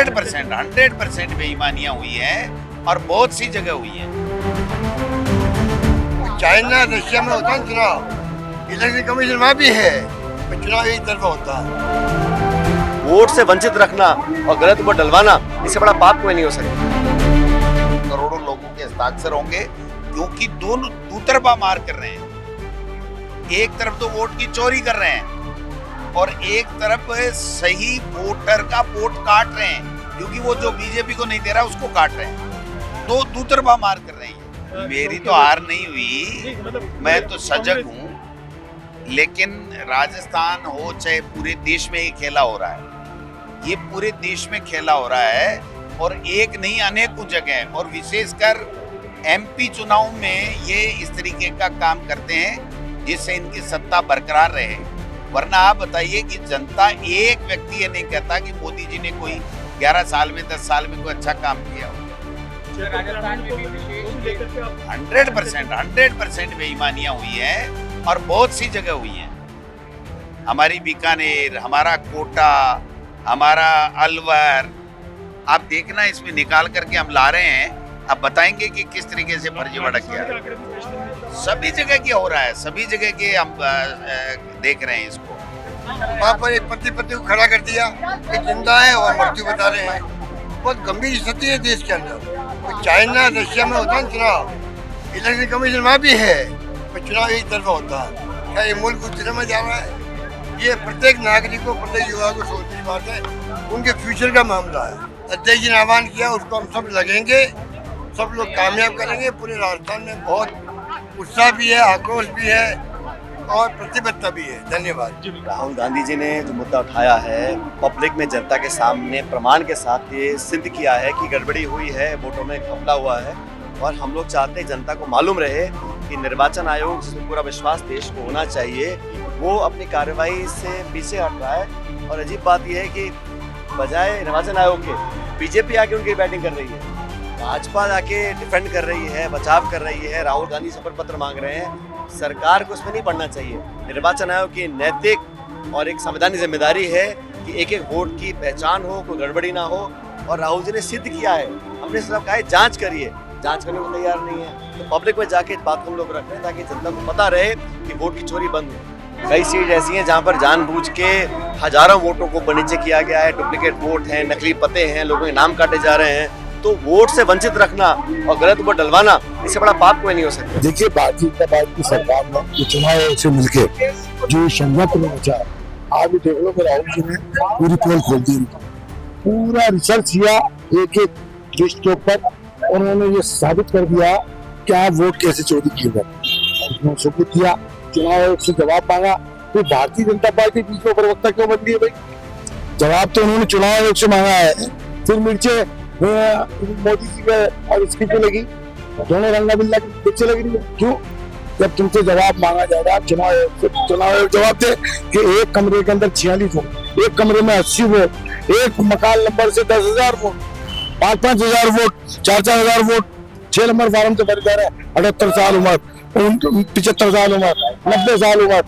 100% बेईमानियां हुई हैं और बहुत सी जगह हुई हैं। चाइना रशिया में होता है चुनाव, इलेक्शन कमीशन वहाँ भी है, पर चुनाव एक तरफा होता है। वोट से वंचित रखना और गलत वोट डलवाना, इससे बड़ा पाप कोई नहीं हो सकता। करोड़ों लोगों के हस्ताक्षर होंगे क्योंकि दोनों दूतरफा मार कर रहे हैं। एक तरफ तो वोट की चोरी कर रहे हैं और एक तरफ सही वोटर का वोट काट रहे हैं, क्योंकि वो जो बीजेपी को नहीं दे रहा उसको काट रहे हैं। तो दूतरफा मार कर रहे हैं। मेरी तो हार नहीं हुई, मैं तो सजग हूँ, लेकिन राजस्थान हो चाहे पूरे देश में ये खेला हो रहा है, ये पूरे देश में खेला हो रहा है और एक नहीं अनेकों जगह, और विशेषकर एमपी चुनाव में ये इस तरीके का काम करते हैं जिससे इनकी सत्ता बरकरार रहे। वरना आप बताइए कि जनता, एक व्यक्ति ये नहीं कहता कि मोदी जी ने कोई 11 साल में 10 साल में कोई अच्छा काम किया हो। 100% बेईमानियां हुई हैं और बहुत सी जगह हुई हैं। हमारी बीकानेर, हमारा कोटा, हमारा अलवर, आप देखना इसमें निकाल करके हम ला रहे हैं। अब बताएंगे कि किस तरीके से फर्जीवाड़ा किया। सभी जगह की हो रहा है, सभी जगह के हम देख रहे हैं इसको। वहाँ पर एक पति को खड़ा कर दिया, एक जिंदा है और मृत्यु बता रहे हैं। बहुत गंभीर स्थिति है देश के अंदर। तो चाइना रशिया में होता है चुनाव, इलेक्शन कमीशन वहाँ भी है, पर चुनाव एक तरफा होता है। क्या ये मुल्क उस दिशा में जा रहा है? ये प्रत्येक नागरिक को, प्रत्येक युवा को सोचने की बात है। उनके फ्यूचर का मामला है। अध्यक्ष जी ने आह्वान किया, उसको हम सब लगेंगे, सब लोग कामयाब करेंगे। पूरे राजस्थान में बहुत उत्साह भी है, आक्रोश भी है और प्रतिबद्धता भी है। धन्यवाद। राहुल गांधी जी ने जो मुद्दा उठाया है, पब्लिक में, जनता के सामने प्रमाण के साथ ये सिद्ध किया है कि गड़बड़ी हुई है, वोटों में घपला हुआ है। और हम लोग चाहते हैं जनता को मालूम रहे कि निर्वाचन आयोग, जिसमें पूरा विश्वास देश को होना चाहिए, वो अपनी कार्रवाई से पीछे हट रहा है। और अजीब बात यह है कि बजाय निर्वाचन आयोग के बीजेपी आके उनकी बैटिंग कर रही है, भाजपा आके डिफेंड कर रही है, बचाव कर रही है, राहुल गांधी शपथ पत्र मांग रहे हैं। सरकार को इसमें नहीं पड़ना चाहिए। निर्वाचन आयोग की नैतिक और एक संवैधानिक जिम्मेदारी है कि एक एक वोट की पहचान हो, कोई गड़बड़ी ना हो। और राहुल जी ने सिद्ध किया है, हमने सिर्फ कहा है जांच करिए, जांच करने को तैयार नहीं है। तो पब्लिक में जाके इस बात को हम लोग रख रहे हैं ताकि जनता को पता रहे कि वोट की चोरी बंद हो। कई सीट ऐसी हैं जहाँ पर जानबूझ के हजारों वोटों को वाणिज्य किया गया है, डुप्लीकेट वोट हैं, नकली पते हैं, लोगों के नाम काटे जा रहे हैं। तो वोट से वंचित रखना और गलत वोट डलवाना, इससे बड़ा पाप कोई नहीं हो सकता। देखिए, भारतीय जनता पार्टी की सरकार ने चुनाव से मिलके जो संघर्ष में बचा, आज भी देख लो कि राहुल जी ने पूरी पोल खोल दी, पूरा रिसर्च किया एक एक लिस्ट के ऊपर। उन्होंने ये साबित कर दिया क्या वोट कैसे चोरी किए गए, उसने सबूत दिया, चुनाव आयोग से जवाब मांगा। तो भारतीय जनता पार्टी बीच में प्रवक्ता क्यों बन गई भाई? जवाब तो उन्होंने चुनाव आयोग से मांगा है। फिर मिर्चे मोदी जी पे और इसकी पे लगी, दोनों रंगा बिल्ला की पीछे लग रही है। क्यों? जब तुमसे जवाब मांगा जा रहा है चुनाव आयोग जवाब दे कि एक कमरे के अंदर 46 वोट, एक कमरे में 80 वोट, एक मकान नंबर से 10,000 vote, 5,000 vote, 4,000 vote, 6 number form से भर जा रहा है। 78 साल उम्र, 75 साल उम्र, 90 साल उम्र।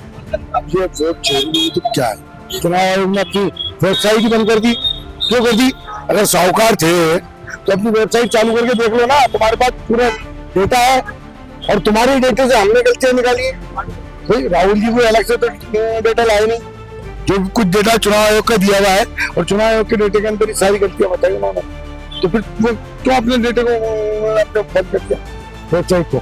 अब ये वोट चोरी तो क्या है? चुनाव आयोग ने अपनी वेबसाइट ही बंद कर दी। क्यों कर दी? अगर साहूकार थे तो अपनी वेबसाइट चालू करके देख लो ना, तुम्हारे पास पूरा डेटा है और तुम्हारे डेटे से हमने गलतियां निकाली है। भाई राहुल जी को अलग से तो डेटा लाए नहीं, जो कुछ डेटा चुनाव आयोग का दिया हुआ है और चुनाव आयोग के डेटे के अंदर ही सारी गलतियां बताई उन्होंने। तो फिर वो क्यों अपने डेटे को बंद कर दिया वेबसाइट को?